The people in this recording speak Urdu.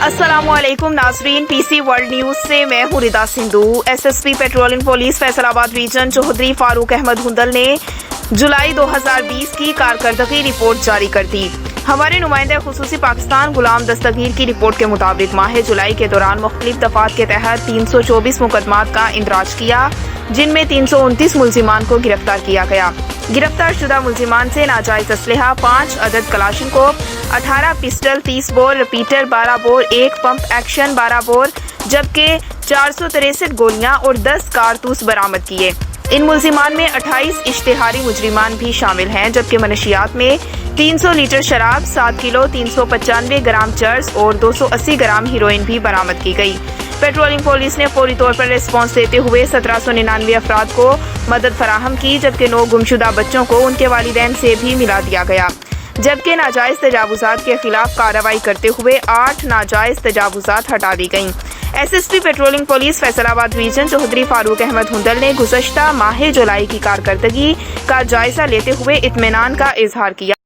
السلام علیکم ناظرین، پی سی ورلڈ نیوز سے میں ہوں Rida Sandhu. S S P patrolling police Faisalabad region Chaudhry Farooq Ahmed Hundal نے جولائی 2020 کی کارکردگی رپورٹ جاری کر دی۔ ہمارے نمائندہ خصوصی پاکستان غلام دستگیر کی رپورٹ کے مطابق ماہ جولائی کے دوران مختلف دفعات کے تحت 324 مقدمات کا اندراج کیا، جن میں 329 ملزمان کو گرفتار کیا گیا۔ گرفتار شدہ ملزمان سے ناجائز اسلحہ 5 عدد Kalashnikov, 18 pistol, 30 bore repeater, 12 bore, 1 pump action 12 bore, جبکہ 463 گولیاں اور 10 کارتوس برآمد کیے۔ ان ملزمان میں 28 اشتہاری مجرمان بھی شامل ہیں، جبکہ منشیات میں 300 لیٹر شراب، 7 کلو 395 گرام چرس اور 280 گرام ہیروئن بھی برآمد کی گئی۔ پٹرولنگ پولیس نے فوری طور پر ریسپانس دیتے ہوئے 1799 افراد کو مدد فراہم کی، جبکہ 9 گمشدہ بچوں کو ان کے والدین سے بھی ملا دیا گیا، جبکہ ناجائز تجاوزات کے خلاف کارروائی کرتے ہوئے 8 ناجائز تجاوزات ہٹا دی گئیں۔ S S P patrolling police Faisalabad region Chaudhry Farooq Ahmed Hundal نے گزشتہ ماہ جولائی کی کارکردگی کا جائزہ لیتے ہوئے اطمینان کا اظہار کیا۔